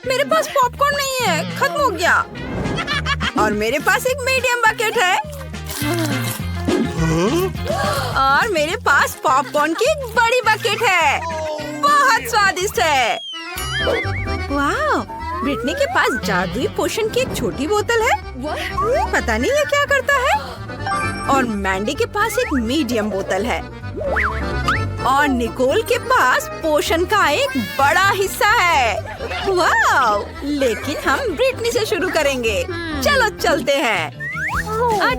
मेरे पास पॉपकॉर्न नहीं है, खत्म हो गया। और मेरे पास एक मीडियम बकेट है। और मेरे पास पॉपकॉर्न की एक बड़ी बकेट है। बहुत स्वादिष्ट है। वाह, ब्रिटनी के पास जादुई पोशन की एक छोटी बोतल है। पता नहीं ये क्या करता है। और मैंडी के पास एक मीडियम बोतल है। और निकोल के पास पोशन का एक बड़ा हिस्सा है। वाह, लेकिन हम ब्रिटनी से शुरू करेंगे। चलो चलते हैं।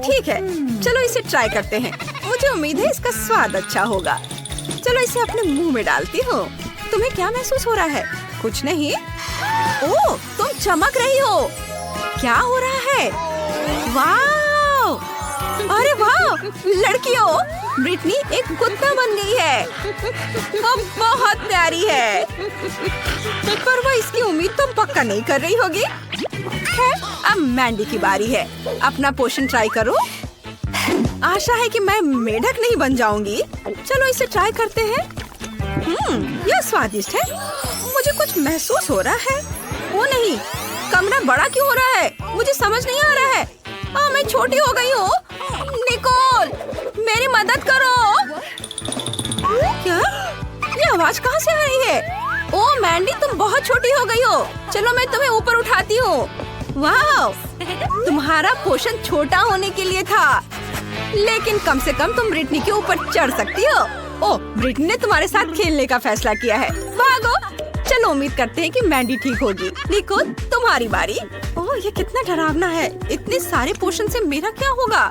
ठीक है, चलो इसे ट्राई करते हैं। मुझे उम्मीद है इसका स्वाद अच्छा होगा। चलो इसे अपने मुंह में डालती हूँ। तुम्हें क्या महसूस हो रहा है? कुछ नहीं। ओह, तुम चमक रही हो। क्या हो रहा है? वाह! अरे वाह! लड़कियों, ब्रिटनी एक कुत्ता बन गई है। वो बहुत प्यारी है। पर वो इसकी उम्मीद तुम पक्का नहीं कर रही होगी। खैर, अब मैंडी की बारी है। अपना पोशन ट्राई करो। आशा है कि मैं मेढक नहीं बन जाऊंगी। चलो इसे ट्राई करते हैं। यह स्वादिष्ट है। मुझे कुछ महसूस हो रहा है। वो नहीं, कमरा बड़ा क्यों हो रहा है? मुझे समझ नहीं आ रहा है। मैं छोटी हो गई हूँ। निकोल, मेरी मदद करो। क्या? ये आवाज कहाँ से आ रही है? ओह मैंडी, तुम बहुत छोटी हो गई हो। चलो मैं तुम्हें ऊपर उठाती हूँ। वाह, तुम्हारा पोषण छोटा होने के लिए था, लेकिन कम से कम तुम ब्रिटनी के ऊपर चढ़ सकती हो। ओह, ब्रिटनी ने तुम्हारे साथ खेलने का फैसला किया है। भागो। चलो उम्मीद करते हैं कि मैंडी ठीक होगी। निको, तुम्हारी बारी। ओह, ये कितना डरावना है। इतने सारे पोषण से मेरा क्या होगा?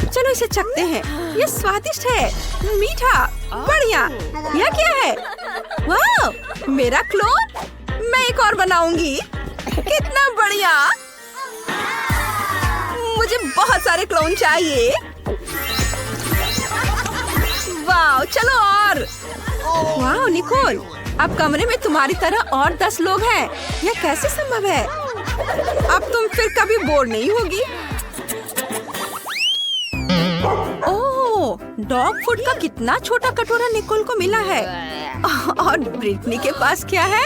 चलो इसे चखते हैं। ये स्वादिष्ट है, मीठा, बढ़िया। यह क्या है? वाह, मेरा क्लोन। मैं एक और बनाऊंगी। कितना बढ़िया। मुझे बहुत सारे क्लोन चाहिए। वाह, चलो और। वाह निकोल, अब कमरे में तुम्हारी तरह और 10 लोग हैं। यह कैसे संभव है? अब तुम फिर कभी बोर नहीं होगी। ओह, डॉग फूड का कितना छोटा कटोरा निकोल को मिला है। और ब्रिटनी के पास क्या है?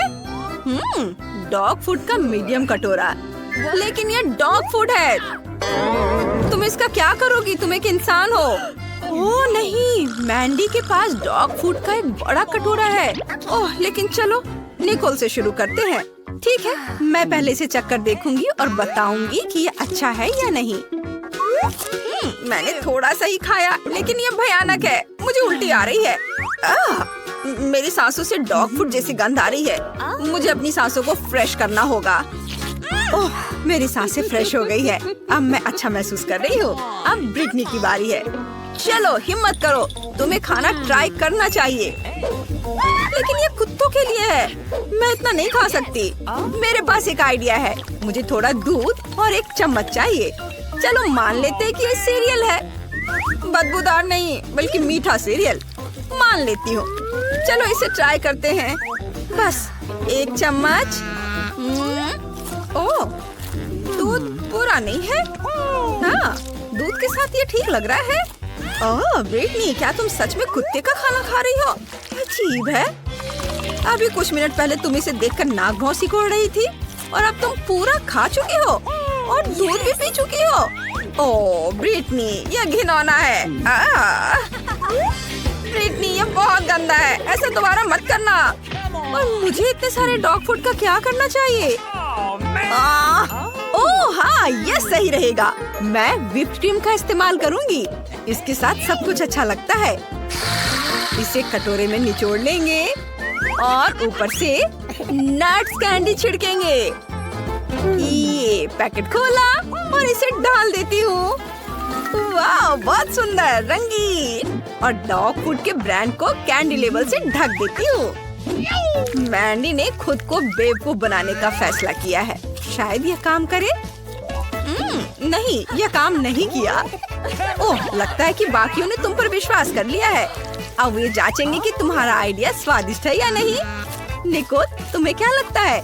डॉग फूड का मीडियम कटोरा। लेकिन यह डॉग फूड है। तुम इसका क्या करोगी? तुम एक इंसान हो। ओह नहीं, मैंडी के पास डॉग फूड का एक बड़ा कटोरा है। ओह, लेकिन चलो निकोल से शुरू करते हैं। ठीक है, मैं पहले से चक्कर देखूंगी और बताऊंगी कि ये अच्छा है या नहीं। मैंने थोड़ा सा ही खाया, लेकिन ये भयानक है। मुझे उल्टी आ रही है। मेरी सांसों से डॉग फूड जैसी गंध आ रही है। मुझे अपनी सांसों को फ्रेश करना होगा। ओह, मेरी सांसें फ्रेश हो गई है। अब मैं अच्छा महसूस कर रही हूँ। अब ब्रिटनी की बारी है। चलो हिम्मत करो, तुम्हें खाना ट्राई करना चाहिए। लेकिन ये कुत्तों के लिए है। मैं इतना नहीं खा सकती। मेरे पास एक आइडिया है। मुझे थोड़ा दूध और एक चम्मच चाहिए। चलो मान लेते हैं कि ये सीरियल है। बदबूदार नहीं, बल्कि मीठा सीरियल। मान लेती हूँ। चलो इसे ट्राई करते हैं। बस एक चम्मच। ओह, दूध पूरा नहीं है। हाँ, दूध के साथ ये ठीक लग रहा है। ओह ब्रिटनी, क्या तुम सच में कुत्ते का खाना खा रही हो? अजीब है। अभी कुछ मिनट पहले तुम इसे देखकर नाक भौं सिकोड़ रही थी, और अब तुम पूरा खा चुकी हो और दूध भी पी चुकी हो। ओह ब्रिटनी, यह घिनौना है। ब्रिटनी, ये बहुत गंदा है। ऐसा दोबारा मत करना। और मुझे इतने सारे डॉग फूड का क्या करना चाहिए? ओह हाँ, ये सही रहेगा। मैं व्हिप्ड क्रीम का इस्तेमाल करूंगी। इसके साथ सब कुछ अच्छा लगता है। इसे कटोरे में निचोड़ लेंगे और ऊपर से नट्स कैंडी छिड़केंगे। ये पैकेट खोला और इसे डाल देती हूँ। वाह, बहुत सुंदर, रंगीन। और डॉग फूड के ब्रांड को कैंडी लेबल से ढक देती हूँ। मैंडी ने खुद को बेवकूफ बनाने का फैसला किया है। शायद यह काम करे। नहीं, यह काम नहीं किया। ओह, लगता है कि बाकियों ने तुम पर विश्वास कर लिया है। अब वे जांचेंगे कि तुम्हारा आइडिया स्वादिष्ट है या नहीं। निको, तुम्हें क्या लगता है?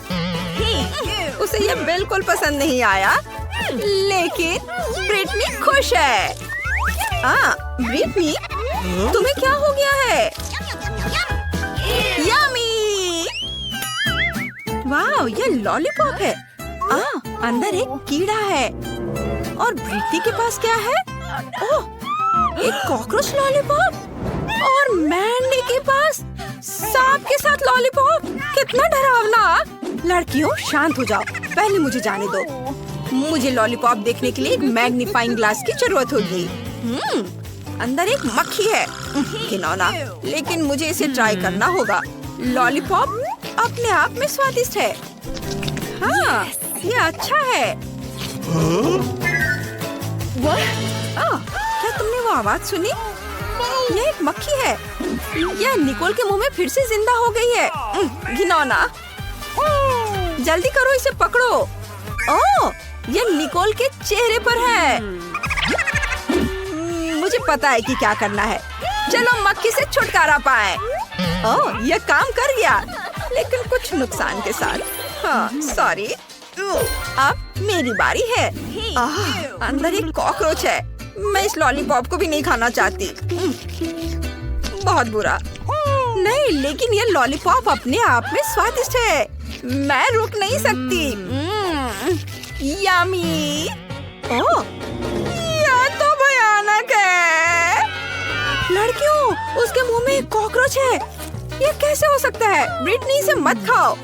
उसे यह बिल्कुल पसंद नहीं आया, लेकिन ब्रिटनी खुश है। ब्रिटनी, तुम्हें क्या हो गया है? यम्मी! वाह, ये लॉलीपॉप है। अंदर एक कीड़ा है। और ब्रिट्नी के पास क्या है? ओह, एक कॉकरोच लॉलीपॉप। और मैंडी के पास सांप के साथ लॉलीपॉप। कितना डरावना। लड़कियों, शांत हो जाओ, पहले मुझे जाने दो। मुझे लॉलीपॉप देखने के लिए एक मैग्नीफाइंग ग्लास की जरूरत होगी। अंदर एक मक्खी है। घिनौना, लेकिन मुझे इसे ट्राई करना होगा। लॉलीपॉप अपने आप में स्वादिष्ट है। हाँ, ये अच्छा है। क्या तुमने वो आवाज सुनी? ये एक मक्खी है। यह निकोल के मुंह में फिर से जिंदा हो गई है। घिनौना, जल्दी करो, इसे पकड़ो। ओह, ये निकोल के चेहरे पर है। मुझे पता है कि क्या करना है। चलो मक्खी से छुटकारा पाए। ओह, ये काम कर गया, लेकिन कुछ नुकसान के साथ। हाँ, सॉरी। अब मेरी बारी है। अंदर एक कॉकरोच है। मैं इस लॉलीपॉप को भी नहीं खाना चाहती। बहुत बुरा। नहीं, लेकिन ये लॉलीपॉप अपने आप में स्वादिष्ट है। मैं रुक नहीं सकती। यम्मी। ओह, यह तो भयानक है। लड़कियों, उसके मुंह में एक कॉकरोच है। ये कैसे हो सकता है? ब्रिटनी, इसे मत खाओ।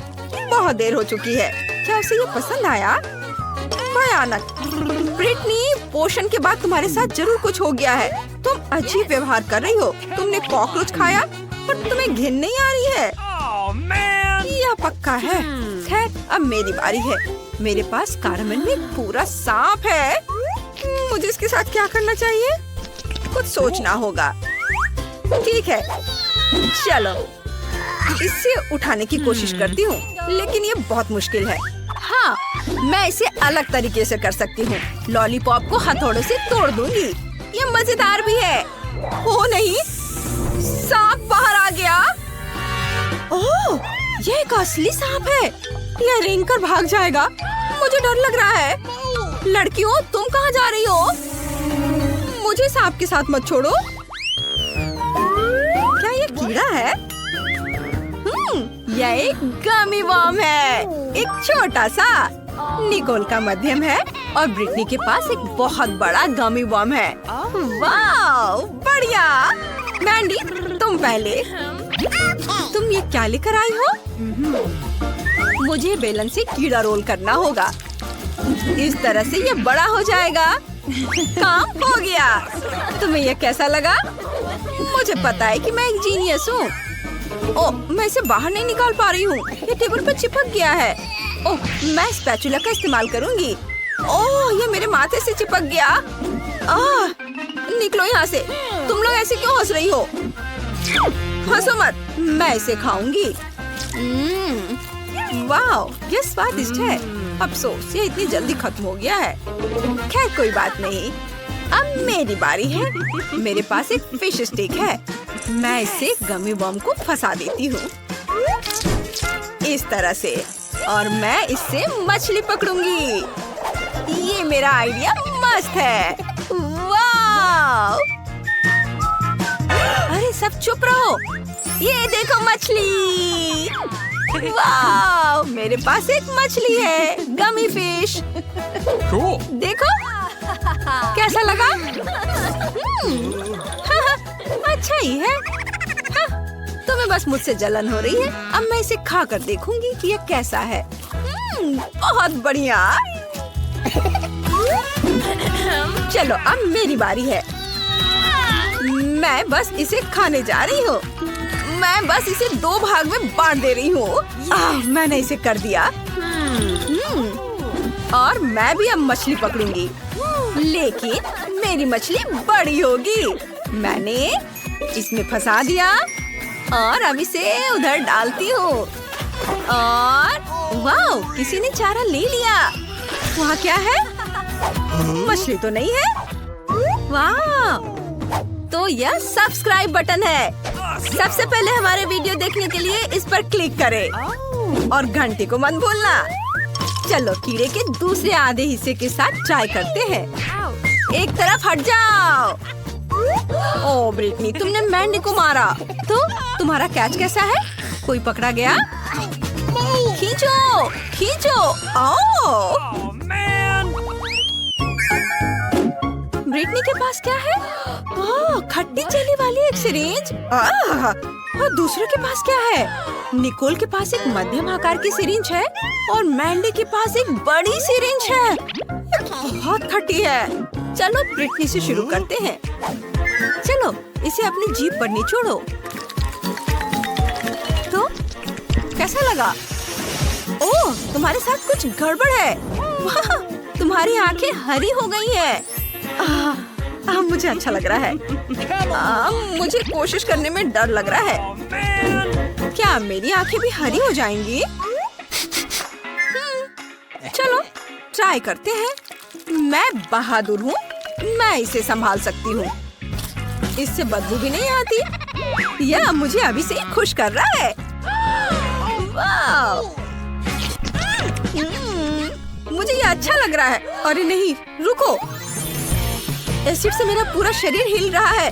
बहुत देर हो चुकी है। क्या उसे ये पसंद आया? भयानक। ब्रिटनी, पोषण के बाद तुम्हारे साथ जरूर कुछ हो गया है। तुम अजीब व्यवहार कर रही हो। तुमने कॉकरोच खाया और तुम्हें घिन नहीं आ रही है। यह पक्का है। खैर, अब मेरी बारी है। मेरे पास कारमेन में पूरा सांप है। मुझे इसके साथ क्या करना चाहिए? कुछ सोचना होगा। ठीक है, चलो इसे उठाने की कोशिश करती हूँ, लेकिन ये बहुत मुश्किल है। हाँ, मैं इसे अलग तरीके से कर सकती हूँ। लॉलीपॉप को हथौड़े से तोड़ दूंगी। ये मजेदार भी है। हो नहीं, सांप बाहर आ गया। ओह, ये एक असली सांप है। ये रेंग कर भाग जाएगा। मुझे डर लग रहा है। लड़कियों, तुम कहाँ जा रही हो? मुझे सांप के साथ मत छोड़ो। क्या ये कीड़ा है? यह एक गमी वर्म है। एक छोटा सा। निकोल का मध्यम है और ब्रिटनी के पास एक बहुत बड़ा गमी वर्म है। वाह, बढ़िया। मैंडी, तुम पहले। तुम ये क्या लेकर आई हो? मुझे बेलन से कीड़ा रोल करना होगा। इस तरह से ये बड़ा हो जाएगा। काम हो गया। तुम्हें ये कैसा लगा? मुझे पता है कि मैं एक जीनियस हूँ। ओह, मैं इसे बाहर नहीं निकाल पा रही हूँ। ये टेबल पर चिपक गया है। ओह, मैं स्पैचुला का इस्तेमाल करूँगी। ओह, ये मेरे माथे से चिपक गया। निकलो यहाँ से। तुम लोग ऐसे क्यों हंस रही हो? हंसो मत, मैं इसे खाऊंगी। वाह, ये स्वादिष्ट है। अफसोस, ये इतनी जल्दी खत्म हो गया है। खैर, कोई बात नहीं। अब मेरी बारी है। मेरे पास एक फिश स्टिक है। मैं इसे गमी बम को फंसा देती हूँ इस तरह से, और मैं इससे मछली पकड़ूंगी। ये मेरा आइडिया मस्त है। वाह! अरे सब चुप रहो। ये देखो मछली। वाह! मेरे पास एक मछली है, गमी फिश। देखो कैसा लगा? अच्छा ही है। तुम्हें बस मुझसे जलन हो रही है। अब मैं इसे खा कर देखूंगी कि ये कैसा है। बहुत बढ़िया। चलो, अब मेरी बारी है। मैं बस इसे खाने जा रही हूँ। मैं बस इसे 2 भाग में बांट दे रही हूँ। मैंने इसे कर दिया। और मैं भी अब मछली पकड़ूंगी, लेकिन मेरी मछली बड़ी होगी। मैंने इसमें फंसा दिया और अब इसे उधर डालती हूँ। और वाह, किसी ने चारा ले लिया। वहाँ क्या है? मछली तो नहीं है। वाह, तो यह सब्सक्राइब बटन है। सबसे पहले हमारे वीडियो देखने के लिए इस पर क्लिक करें और घंटी को मत भूलना। चलो, कीड़े के दूसरे आधे हिस्से के साथ ट्राई करते हैं। एक तरफ हट जाओ। ओह ब्रिटनी, तुमने मैंडी को मारा। तो तुम्हारा कैच कैसा है? कोई पकड़ा गया? खींचो खींचो। ओह ब्रिटनी के पास क्या है? ओह खट्टी चीनी वाली एक सिरिंज। और दूसरे के पास क्या है? निकोल के पास एक मध्यम आकार की सिरिंज है और मैंडी के पास एक बड़ी सिरिंज है। बहुत खट्टी है। चलो ब्रिटनी से शुरू करते हैं। चलो इसे अपनी जीभ पर निचोड़ो। तो कैसा लगा? ओह तुम्हारे साथ कुछ गड़बड़ है। वाह तुम्हारी आंखें हरी हो गई हैं। मुझे अच्छा लग रहा है। मुझे कोशिश करने में डर लग रहा है। क्या मेरी आंखें भी हरी हो जाएंगी? चलो ट्राई करते हैं। मैं बहादुर हूँ, मैं इसे संभाल सकती हूँ। इससे बदबू भी नहीं आती। यह मुझे अभी से ही खुश कर रहा है। वाह मुझे ये अच्छा लग रहा है। अरे नहीं रुको, एसिड से मेरा पूरा शरीर हिल रहा है।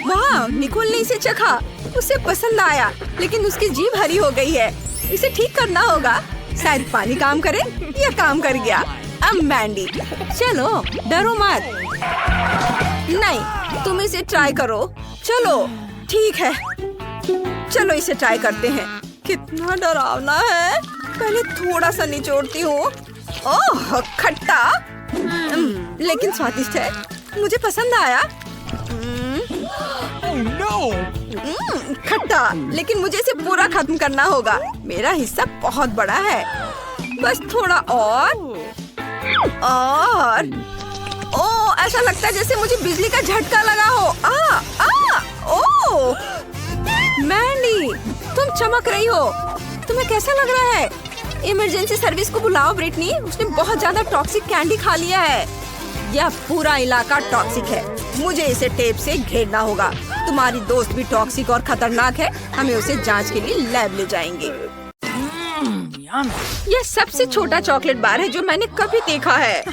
वाह निकोल ने इसे चखा, उसे पसंद आया, लेकिन उसकी जीभ हरी हो गई है। इसे ठीक करना होगा। शायद पानी काम करे। यह काम कर गया। अब मैंडी चलो डरो मत। नहीं तुम इसे ट्राई करो। चलो ठीक है, चलो इसे ट्राई करते हैं। कितना डरावना है। पहले थोड़ा सा निचोड़ती हूँ। ओह खट्टा लेकिन स्वादिष्ट है। मुझे पसंद आया। खट्टा लेकिन मुझे इसे पूरा खत्म करना होगा। मेरा हिस्सा बहुत बड़ा है। बस थोड़ा और। ओह ऐसा लगता है जैसे मुझे बिजली का झटका लगा हो। ओह मैंडी तुम चमक रही हो। तुम्हें कैसा लग रहा है? इमरजेंसी सर्विस को बुलाओ ब्रिटनी। उसने बहुत ज्यादा टॉक्सिक कैंडी खा लिया है। यह पूरा इलाका टॉक्सिक है। मुझे इसे टेप से घेरना होगा। तुम्हारी दोस्त भी टॉक्सिक और खतरनाक है। हमें उसे जांच के लिए लैब ले जाएंगे। यह सबसे छोटा चॉकलेट बार है जो मैंने कभी देखा है।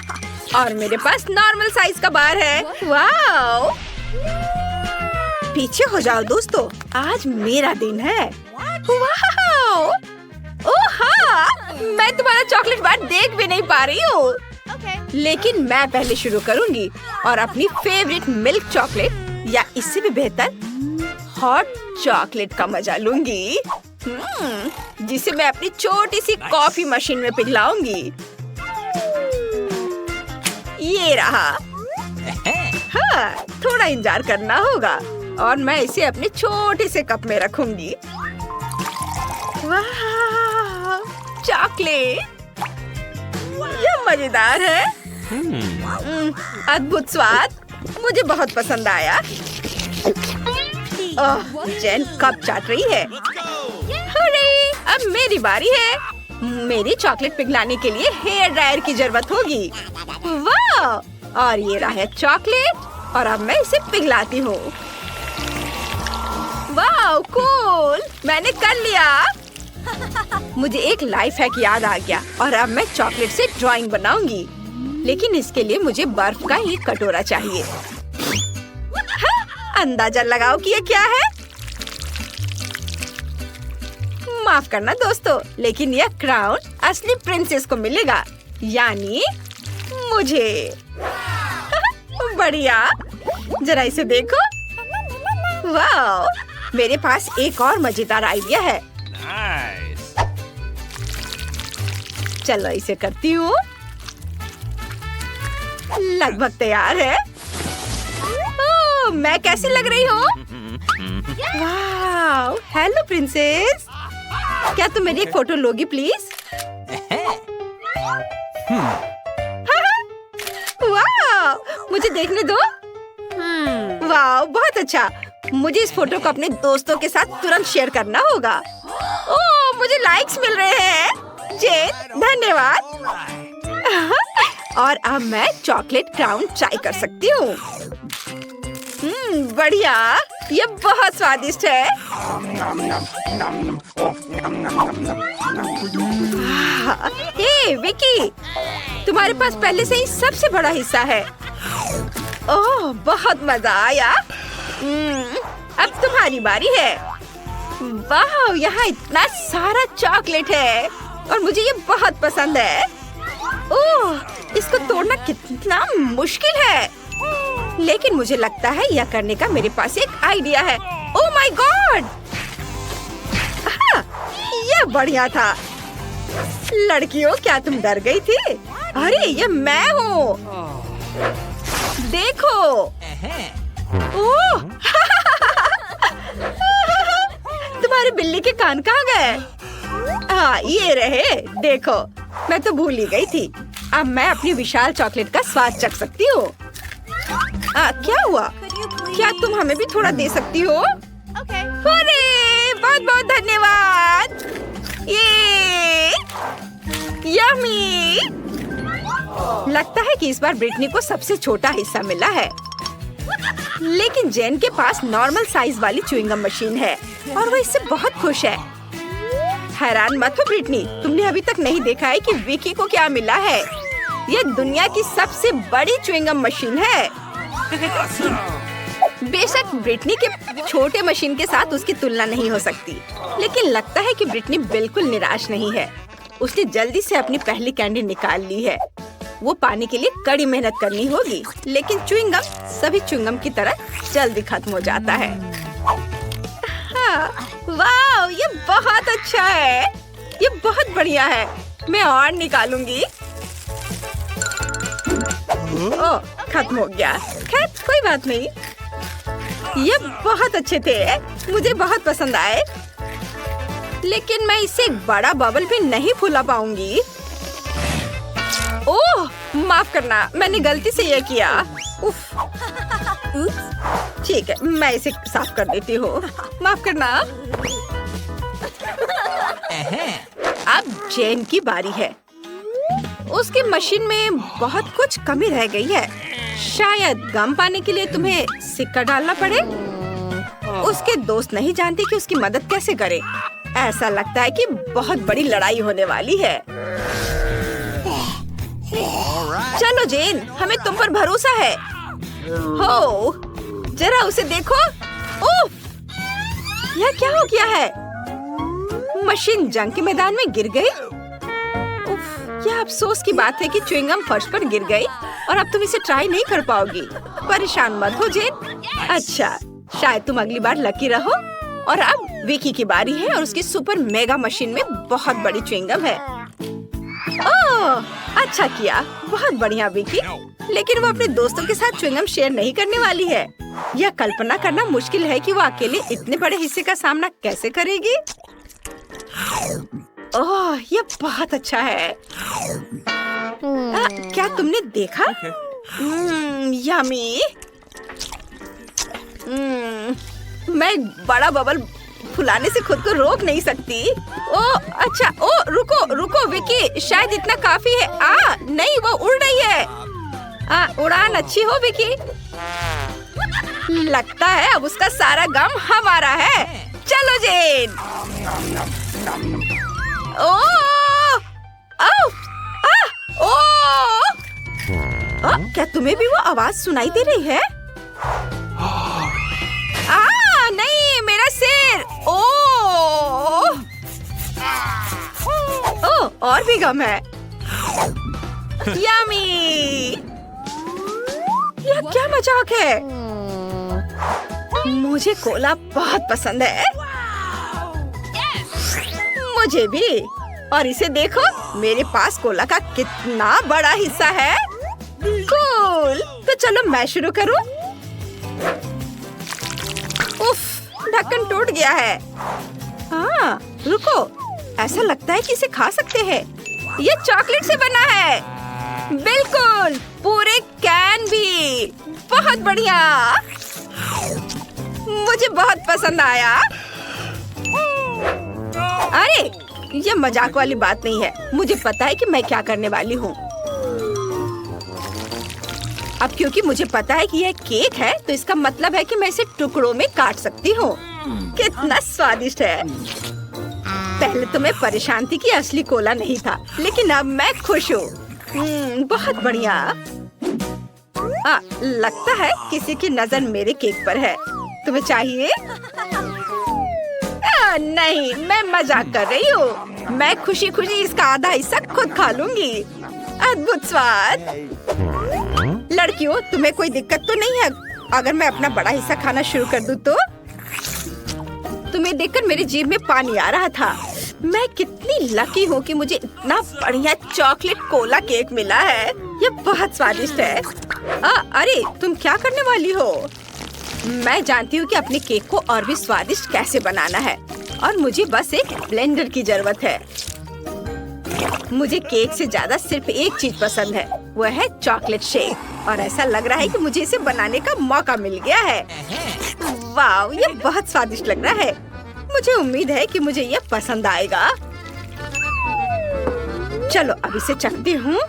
और मेरे पास नॉर्मल साइज का बार है। वाओ पीछे हो जाओ दोस्तों, आज मेरा दिन है। वाओ ओह हाँ मैं तुम्हारा चॉकलेट बार देख भी नहीं पा रही हूँ। लेकिन मैं पहले शुरू करूंगी और अपनी फेवरेट मिल्क चॉकलेट या इससे भी बेहतर हॉट चॉकलेट का मजा लूंगी, जिसे मैं अपनी छोटी सी कॉफी मशीन में पिघलाऊंगी। ये रहा। हाँ थोड़ा इंतजार करना होगा और मैं इसे अपने छोटे से कप में रखूंगी। वाह चॉकलेट यह मजेदार है। अद्भुत स्वाद, मुझे बहुत पसंद आया। जेन कप चाट रही है। अरे अब मेरी बारी है। मेरी चॉकलेट पिघलाने के लिए हेयर ड्रायर की जरूरत होगी। वाह और ये रहा है चॉकलेट और अब मैं इसे पिघलाती हूँ। वाह कूल मैंने कर लिया। मुझे एक लाइफ हैक याद आ गया और अब मैं चॉकलेट से ड्राइंग बनाऊंगी। लेकिन इसके लिए मुझे बर्फ का एक कटोरा चाहिए। हाँ, अंदाजा लगाओ कि ये क्या है। माफ करना दोस्तों, लेकिन यह क्राउन असली प्रिंसेस को मिलेगा, यानी मुझे। बढ़िया, जरा इसे देखो। वाह, मेरे पास एक और मजेदार आइडिया है। चलो इसे करती हूँ। लगभग तैयार है। ओह, मैं कैसी लग रही हूँ? वाह, हेलो प्रिंसेस। क्या तुम मेरी एक फोटो लोगी प्लीज? वाह, मुझे देखने दो। वाह, बहुत अच्छा। मुझे इस फोटो को अपने दोस्तों के साथ तुरंत शेयर करना होगा। ओह, मुझे लाइक्स मिल रहे हैं। जेन, धन्यवाद। और अब मैं चॉकलेट क्राउन ट्राई कर सकती हूँ। बढ़िया, ये बहुत स्वादिष्ट है। हे विकी, तुम्हारे पास पहले से ही सबसे बड़ा हिस्सा है। ओह, बहुत मजा आया। अब तुम्हारी बारी है। वाह, यहाँ इतना सारा चॉकलेट है और मुझे ये बहुत पसंद है। ओह, इसको तोड़ना कितना मुश्किल है, लेकिन मुझे लगता है यह करने का मेरे पास एक आइडिया है। ओह माय गॉड, यह बढ़िया था। लड़कियों, क्या तुम डर गई थी? अरे ये मैं हूँ, देखो। ओह तुम्हारे बिल्ली के कान कहाँ गए? हाँ, ये रहे। देखो, मैं तो भूल ही गई थी। अब मैं अपनी विशाल चॉकलेट का स्वाद चख सकती हूँ। क्या हुआ? क्या तुम हमें भी थोड़ा दे सकती हो? अरे बहुत बहुत धन्यवाद। ये यम्मी। लगता है कि इस बार ब्रिटनी को सबसे छोटा हिस्सा मिला है, लेकिन जेन के पास नॉर्मल साइज वाली च्युइंगम मशीन है और वो इससे बहुत खुश है। हैरान मत हो ब्रिटनी, तुमने अभी तक नहीं देखा है कि विकी को क्या मिला है। ये दुनिया की सबसे बड़ी च्युइंगम मशीन है। बेशक ब्रिटनी के छोटे मशीन के साथ उसकी तुलना नहीं हो सकती, लेकिन लगता है कि ब्रिटनी बिल्कुल निराश नहीं है। उसने जल्दी से अपनी पहली कैंडी निकाल ली है। वो पाने के लिए कड़ी मेहनत करनी होगी, लेकिन च्युइंगम सभी च्युइंगम की तरह जल्दी खत्म हो जाता है। हाँ, वाह, ये बहुत अच्छा है। ये बहुत बढ़िया है। मैं और निकालूंगी। ओह, खत्म हो गया। खैर, कोई बात नहीं। ये बहुत अच्छे थे, मुझे बहुत पसंद आए, लेकिन मैं इसे एक बड़ा बबल भी नहीं फुला पाऊंगी। ओह, माफ करना, मैंने गलती से ये किया। उफ, ठीक है, मैं इसे साफ कर देती हूँ। माफ करना। अब जेन की बारी है। उसकी मशीन में बहुत कुछ कमी रह गई है। शायद गम पाने के लिए तुम्हें सिक्का डालना पड़े। उसके दोस्त नहीं जानते कि उसकी मदद कैसे करें। ऐसा लगता है कि बहुत बड़ी लड़ाई होने वाली है। चलो जेन, हमें तुम पर भरोसा है। हो, जरा उसे देखो। ओह, यह क्या हो गया है? मशीन जंग के मैदान में गिर गई। उफ, यह अफसोस की बात है कि च्युइंगम फर्श पर गिर गई और अब तुम इसे ट्राई नहीं कर पाओगी। परेशान मत हो जेन। अच्छा, शायद तुम अगली बार लकी रहो। और अब विकी की बारी है और उसकी सुपर मेगा मशीन में बहुत बड़ी च्युइंगम है। ओह, अच्छा किया, बहुत बढ़िया विकी। लेकिन वो अपने दोस्तों के साथ च्युइंगम शेयर नहीं करने वाली है। यह कल्पना करना मुश्किल है कि वो अकेले इतने बड़े हिस्से का सामना कैसे करेगी। ओह, यह बहुत अच्छा है। क्या तुमने देखा? यम्मी। मैं बड़ा बबल फुलाने से खुद को रोक नहीं सकती। ओह, अच्छा। ओह, रुको रुको विकी, शायद इतना काफी है। नहीं, वो उड़ रही है। उड़ान अच्छी हो विकी। लगता है अब उसका सारा गम हमारा है। चलो जेन। ओह, क्या तुम्हें भी वो आवाज सुनाई दे रही है? नहीं, मेरा सिर। ओह, और भी गम है। यम्मी। यह क्या मजाक है? मुझे कोला बहुत पसंद है। मुझे भी। और इसे देखो, मेरे पास कोला का कितना बड़ा हिस्सा है। कूल। तो चलो मैं शुरू करूं। उफ, ढक्कन टूट गया है। रुको, ऐसा लगता है कि इसे खा सकते हैं। ये चॉकलेट से बना है। बिल्कुल, पूरे कैन भी। बहुत बढ़िया, मुझे बहुत पसंद आया। अरे, ये मजाक वाली बात नहीं है। मुझे पता है कि मैं क्या करने वाली हूँ। अब क्योंकि मुझे पता है कि यह केक है, तो इसका मतलब है कि मैं इसे टुकड़ों में काट सकती हूँ। कितना स्वादिष्ट है। पहले तो मैं परेशान थी कि असली कोला नहीं था, लेकिन अब मैं खुश हूँ। बहुत बढ़िया। लगता है किसी की नजर मेरे केक पर है। तुम्हें चाहिए? नहीं, मैं मजाक कर रही हूँ। मैं खुशी खुशी इसका आधा हिस्सा खुद खा लूंगी। अद्भुत स्वाद। लड़कियों, तुम्हें कोई दिक्कत तो नहीं है अगर मैं अपना बड़ा हिस्सा खाना शुरू कर दूँ तो? तुम्हें देखकर मेरी जीभ में पानी आ रहा था। मैं कितनी लकी हूँ कि मुझे इतना बढ़िया चॉकलेट कोला केक मिला है। ये बहुत स्वादिष्ट है। अरे तुम क्या करने वाली हो? मैं जानती हूँ कि अपने केक को और भी स्वादिष्ट कैसे बनाना है और मुझे बस एक ब्लेंडर की जरूरत है। मुझे केक से ज्यादा सिर्फ एक चीज पसंद है, वो है चॉकलेट शेक। और ऐसा लग रहा है कि मुझे इसे बनाने का मौका मिल गया है। वाह, ये बहुत स्वादिष्ट लग रहा है। मुझे उम्मीद है कि मुझे ये पसंद आएगा। चलो अब इसे चखती हूँ।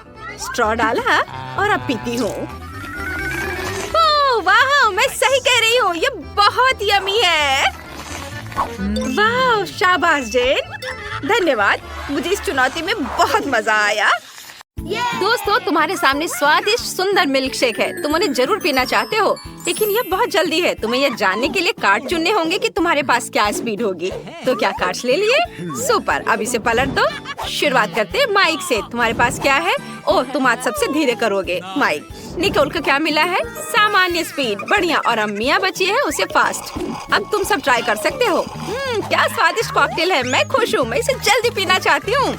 स्ट्रॉ डाला और अब पीती हूँ। वाह, मैं सही कह रही हूँ, ये बहुत यम्मी है। वाह, शाबाश जेन, धन्यवाद। मुझे इस चुनौती में बहुत मजा आया। दोस्तों, तुम्हारे सामने स्वादिष्ट सुंदर मिल्क शेक है। तुम उन्हें जरूर पीना चाहते हो, लेकिन यह बहुत जल्दी है। तुम्हें यह जानने के लिए कार्ड चुनने होंगे कि तुम्हारे पास क्या स्पीड होगी। तो क्या कार्ड्स ले लिए? सुपर। अब इसे पलट दो। शुरुआत करते हैं माइक से। तुम्हारे पास क्या है? ओह, तुम आज सबसे धीरे करोगे। माइक। निकोल को क्या मिला है? सामान्य स्पीड। बढ़िया। और अम्मिया बची है, उसे फास्ट। अब तुम सब ट्राई कर सकते हो। क्या स्वादिष्ट कॉकटेल है। मैं खुश हूँ, मैं इसे जल्दी पीना चाहती हूँ।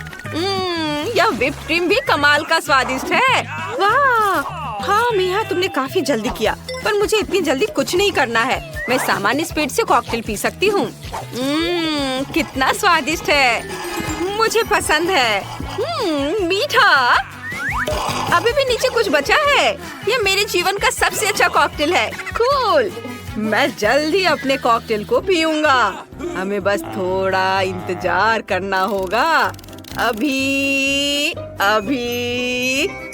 यह व्हिप क्रीम भी कमाल का स्वादिष्ट है। वाह, हाँ मिया, तुमने काफी जल्दी किया, पर मुझे इतनी जल्दी कुछ नहीं करना है। मैं सामान्य स्पीड से कॉकटेल पी सकती हूँ। कितना स्वादिष्ट है, मुझे पसंद है। मीठा। अभी भी नीचे कुछ बचा है। यह मेरे जीवन का सबसे अच्छा कॉकटेल है। कूल। मैं जल्दी अपने कॉकटेल को पीऊंगा। हमें बस थोड़ा इंतजार करना होगा। अभी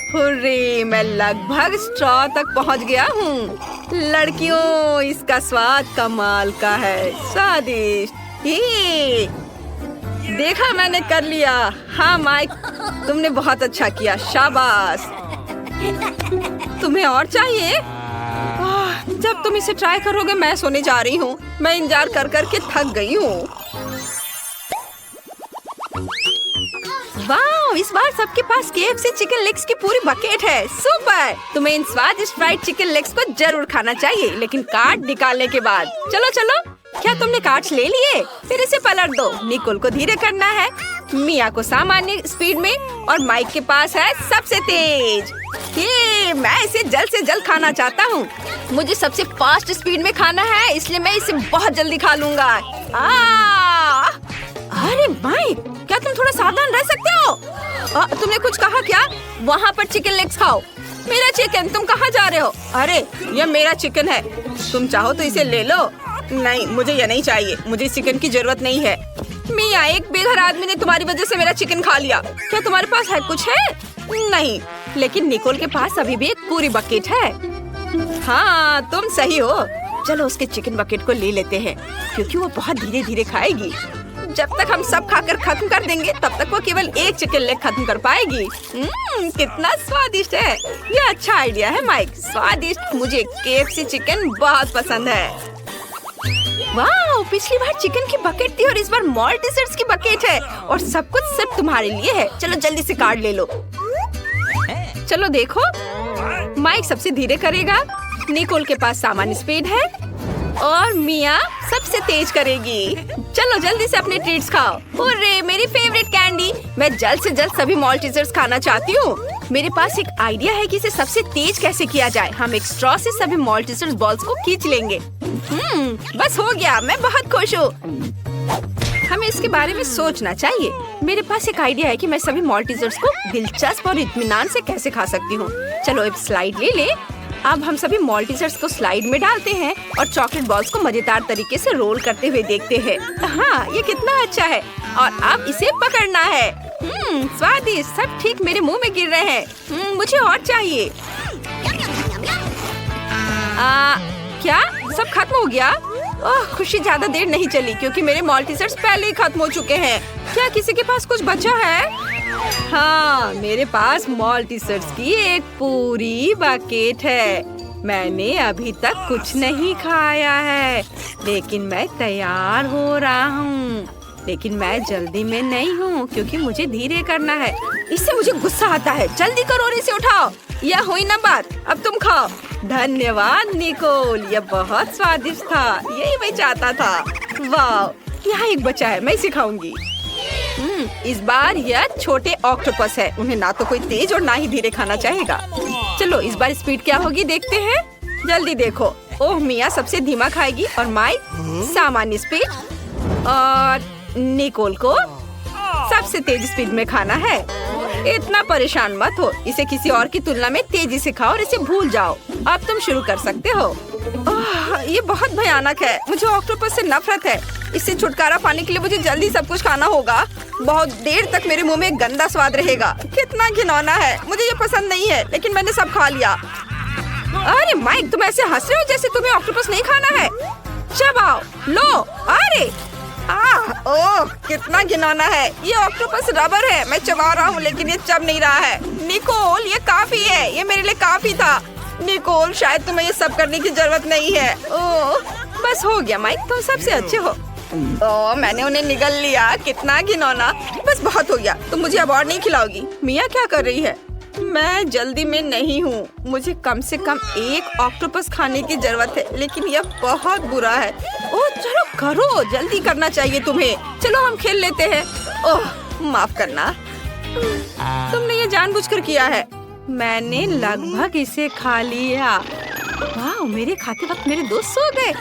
हुर्रे, मैं लगभग स्ट्रॉ तक पहुंच गया हूँ। लड़कियों, इसका स्वाद कमाल का है। स्वादिष्ट। ये देखा, मैंने कर लिया। हाँ माइक, तुमने बहुत अच्छा किया। शाबाश। तुम्हें और चाहिए? जब तुम इसे ट्राई करोगे मैं सोने जा रही हूँ। मैं इंतजार कर कर के थक गई हूँ। वाह, इस बार सबके पास KFC चिकन लेग्स की पूरी बकेट है। सुपर। तुम्हें इन स्वादिष्ट फ्राइड चिकन लेग्स को जरूर खाना चाहिए, लेकिन कार्ड निकालने के बाद। चलो चलो। क्या तुमने कार्ड्स ले लिए? फिर इसे पलट दो। निकोल को धीरे करना है, मिया को सामान्य स्पीड में, और माइक के पास है सबसे तेज। मैं इसे जल्द से जल्द खाना चाहता हूँ। मुझे सबसे फास्ट स्पीड में खाना है, इसलिए मैं इसे बहुत जल्दी खा लूंगा। अरे माइक, क्या तुम थोड़ा सावधान रह सकते हो? तुमने कुछ कहा क्या? वहाँ पर चिकन लेग्स खाओ। मेरा चिकन, तुम कहाँ जा रहे हो? अरे ये मेरा चिकन है, तुम चाहो तो इसे ले लो। नहीं, मुझे ये नहीं चाहिए। मुझे चिकन की जरूरत नहीं है। मिया, एक बेघर आदमी ने तुम्हारी वजह से मेरा चिकन खा लिया। क्या तुम्हारे पास है कुछ है? नहीं, लेकिन निकोल के पास अभी भी एक पूरी बकेट है। हाँ, तुम सही हो। चलो उसके चिकन बकेट को ले लेते हैं, क्योंकि वो बहुत धीरे धीरे खाएगी। जब तक हम सब खाकर खत्म कर देंगे, तब तक वो केवल एक चिकन लेग खत्म कर पाएगी। कितना स्वादिष्ट है। ये अच्छा आइडिया है माइक। स्वादिष्ट। मुझे KFC चिकन बहुत पसंद है। वाह, पिछली बार चिकन की बकेट थी और इस बार मॉल्टीसर्स की बकेट है, और सब कुछ सिर्फ तुम्हारे लिए है। चलो जल्दी से कार्ड ले लो। चलो देखो, माइक सबसे धीरे करेगा, निकोल के पास सामान्य स्पीड है, और मिया सबसे तेज करेगी। चलो जल्दी से अपने ट्रीट्स खाओ। हुर्रे, मेरी फेवरेट कैंडी। मैं जल्द से जल्द सभी मॉल्टीसर्स खाना चाहती हूँ। मेरे पास एक आइडिया है कि इसे सबसे तेज कैसे किया जाए। हम एक स्ट्रॉ से सभी मॉल्टीसर्स बॉल्स को खींच लेंगे। बस हो गया। मैं बहुत खुश हूँ। हमें इसके बारे में सोचना चाहिए। मेरे पास एक आइडिया है कि मैं सभी मॉल्टीसर्स को दिलचस्प और इत्मीनान से कैसे खा सकती हूँ। चलो एक स्लाइड ले ले। अब हम सभी मॉल्टीसर्स को स्लाइड में डालते हैं और चॉकलेट बॉल्स को मजेदार तरीके से रोल करते हुए देखते हैं। हाँ, ये कितना अच्छा है। और अब इसे पकड़ना है। स्वादिष्ट। सब ठीक मेरे मुंह में गिर रहे हैं। मुझे और चाहिए। क्या सब खत्म हो गया? ओह, खुशी ज्यादा देर नहीं चली, क्योंकि मेरे मॉल्टीसर्स पहले ही खत्म हो चुके हैं। क्या किसी के पास कुछ बचा है? हाँ, मेरे पास मॉल्टीसर्स की एक पूरी बकेट है। मैंने अभी तक कुछ नहीं खाया है, लेकिन मैं तैयार हो रहा हूँ। लेकिन मैं जल्दी में नहीं हूँ क्योंकि मुझे धीरे करना है। इससे मुझे गुस्सा आता है। जल्दी करो और इसे उठाओ। यह हुई ना बात, अब तुम खाओ। धन्यवाद निकोल, यह बहुत स्वादिष्ट था। यही मैं चाहता था। वाह, यहाँ एक बचा है, मैं इसे खाऊंगी। इस बार यह छोटे ऑक्टोपस है। उन्हें ना तो कोई तेज और ना ही धीरे खाना चाहेगा। चलो इस बार स्पीड क्या होगी देखते हैं। जल्दी देखो। ओह, मिया सबसे धीमा खाएगी और माइक सामान्य स्पीड और निकोल को सबसे तेज स्पीड में खाना है। इतना परेशान मत हो, इसे किसी और की तुलना में तेजी से खाओ और इसे भूल जाओ। अब तुम शुरू कर सकते हो। ये बहुत भयानक है। मुझे ऑक्टोपस से नफरत है। इससे छुटकारा पाने के लिए मुझे जल्दी सब कुछ खाना होगा। बहुत देर तक मेरे मुंह में गंदा स्वाद रहेगा। कितना घिनौना है। मुझे ये पसंद नहीं है, लेकिन मैंने सब खा लिया। अरे माइक, तुम ऐसे हंस रहे हो जैसे तुम्हें ऑक्टोपस नहीं खाना है। चबाओ, लो। अरे ओह, कितना घिनौना है। ये ऑक्टोपस रबर है। मैं चबा रहा हूँ लेकिन ये चब नहीं रहा है। निकोल, ये काफी है। ये मेरे लिए काफी था। निकोल, शायद तुम्हें ये सब करने की जरूरत नहीं है। ओह, बस हो गया माइक, तुम सबसे अच्छे हो। ओह, मैंने उन्हें निगल लिया। कितना घिनौना। बस बहुत हो गया। तुम मुझे अब और नहीं खिलाओगी। मिया क्या कर रही है? मैं जल्दी में नहीं हूँ। मुझे कम से कम एक ऑक्टोपस खाने की जरूरत है, लेकिन यह बहुत बुरा है। ओह, चलो करो, जल्दी करना चाहिए तुम्हें। चलो हम खेल लेते हैं। ओह, माफ करना। तुमने ये जानबूझकर किया है। मैंने लगभग इसे खा लिया। वाह, मेरे खाते वक्त मेरे दोस्त सो गए।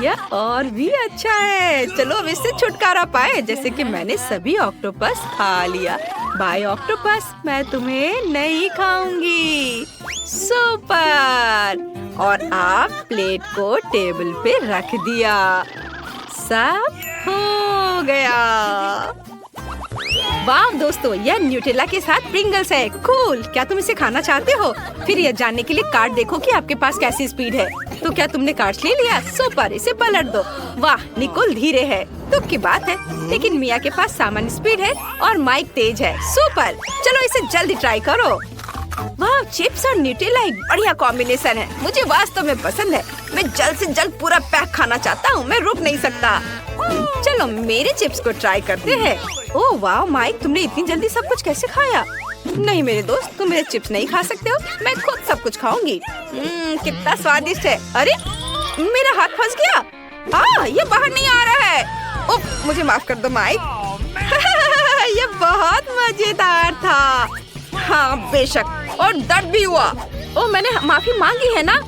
यह और भी अच्छा है। चलो अब इससे छुटकारा पाए, जैसे कि मैंने सभी ऑक्टोपस खा लिया। बाय ऑक्टोपस, मैं तुम्हें नहीं खाऊंगी। सुपर। और आप प्लेट को टेबल पे रख दिया। सब हो गया। वाह दोस्तों, यह न्यूटेला के साथ प्रिंगल्स है। कूल। क्या तुम इसे खाना चाहते हो? फिर यह जानने के लिए कार्ड देखो कि आपके पास कैसी स्पीड है। तो क्या तुमने कार्ड ले लिया? सुपर, इसे पलट दो। वाह, निकोल धीरे है, दुख की बात है। लेकिन मिया के पास सामान्य स्पीड है और माइक तेज है। सुपर, चलो इसे जल्दी ट्राई करो। वाह, चिप्स और न्यूटेला एक बढ़िया कॉम्बिनेशन है। मुझे वास्तव में पसंद है। मैं जल्द से जल्द पूरा पैक खाना चाहता हूँ। मैं रुक नहीं सकता। चलो मेरे चिप्स को ट्राई करते हैं। ओह वाह माइक, तुमने इतनी जल्दी सब कुछ कैसे खाया? नहीं मेरे दोस्त, तुम मेरे चिप्स नहीं खा सकते हो। मैं खुद सब कुछ खाऊंगी। कितना स्वादिष्ट है। अरे मेरा हाथ फंस गया। ये बाहर नहीं आ रहा है। ओह, मुझे माफ कर दो माइक। ये बहुत मजेदार था। हाँ बेशक, और दर्द भी हुआ। ओह, मैंने माफी मांगी है ना।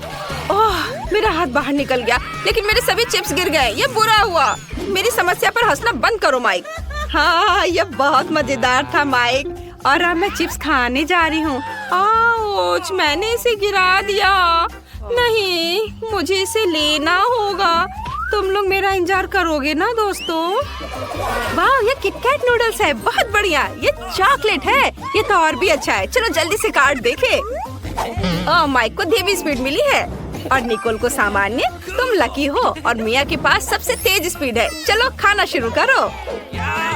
ओह, मेरा हाथ बाहर निकल गया, लेकिन मेरे सभी चिप्स गिर गए। ये बुरा हुआ। मेरी समस्या पर हंसना बंद करो माइक। हाँ, ये बहुत मजेदार था माइक। और अब मैं चिप्स खाने जा रही हूँ। आउच, मैंने इसे गिरा दिया। नहीं, मुझे इसे लेना होगा। तुम लोग मेरा इंतजार करोगे ना दोस्तों? वाह, ये किटकैट नूडल्स है। बहुत बढ़िया। ये चॉकलेट है। ये तो और भी अच्छा है। चलो जल्दी से कार्ड देखे। माइक को धीमी स्पीड मिली है और निकोल को सामान्य। तुम लकी हो और मिया के पास सबसे तेज स्पीड है। चलो खाना शुरू करो।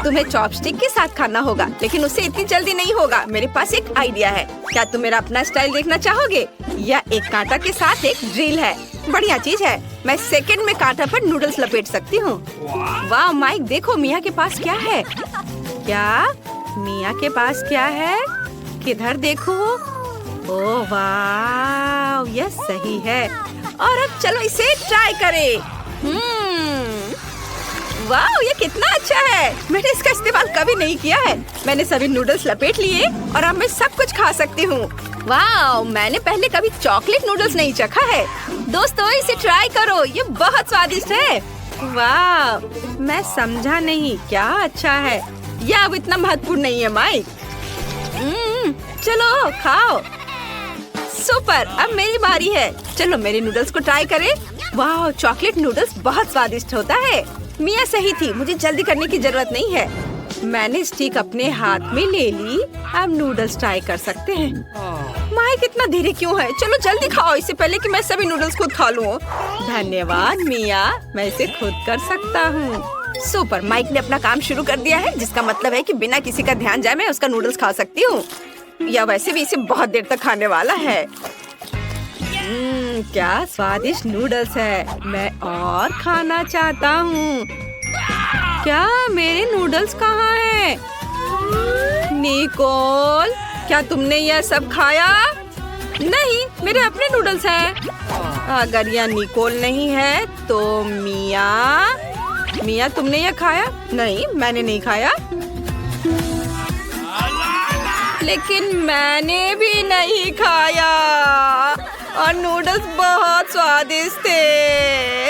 तुम्हें चॉपस्टिक के साथ खाना होगा, लेकिन उससे इतनी जल्दी नहीं होगा। मेरे पास एक आइडिया है। क्या तुम मेरा अपना स्टाइल देखना चाहोगे? यह एक कांटा के साथ एक ड्रिल है। बढ़िया चीज है। मैं सेकंड में कांटा पर नूडल्स लपेट सकती हूँ। वाह माइक, देखो मिया के पास क्या है। क्या मिया के पास क्या है? किधर देखो। ओह वाह, यह सही है। और अब चलो इसे ट्राई करें। वाह, ये कितना अच्छा है। मैंने इसका इस्तेमाल कभी नहीं किया है। मैंने सभी नूडल्स लपेट लिए और अब मैं सब कुछ खा सकती हूँ। वाह, मैंने पहले कभी चॉकलेट नूडल्स नहीं चखा है। दोस्तों इसे ट्राई करो, ये बहुत स्वादिष्ट है। वाह, मैं समझा नहीं। क्या अच्छा है। यह अब इतना महत्वपूर्ण नहीं है माइक। चलो खाओ। सुपर, अब मेरी बारी है। चलो मेरे नूडल्स को ट्राई करें। वाह, चॉकलेट नूडल्स बहुत स्वादिष्ट होता है। मिया सही थी, मुझे जल्दी करने की जरूरत नहीं है। मैंने स्टिक अपने हाथ में ले ली। अब नूडल्स ट्राई कर सकते हैं। माइक इतना धीरे क्यों है? चलो जल्दी खाओ, इससे पहले कि मैं सभी नूडल्स खुद खा लूं। धन्यवाद मिया, मैं इसे खुद कर सकता हूँ। सुपर, माइक ने अपना काम शुरू कर दिया है, जिसका मतलब है कि बिना किसी का ध्यान जाए मैं उसका नूडल्स खा सकती हूँ। या वैसे भी इसे बहुत देर तक खाने वाला है। क्या स्वादिष्ट नूडल्स है। मैं और खाना चाहता हूँ। क्या मेरे नूडल्स कहाँ हैं? निकोल, क्या तुमने यह सब खाया? नहीं, मेरे अपने नूडल्स हैं। अगर यह निकोल नहीं है तो मिया। मिया, तुमने यह खाया? नहीं, मैंने नहीं खाया। लेकिन मैंने भी नहीं खाया और नूडल्स बहुत स्वादिष्ट थे।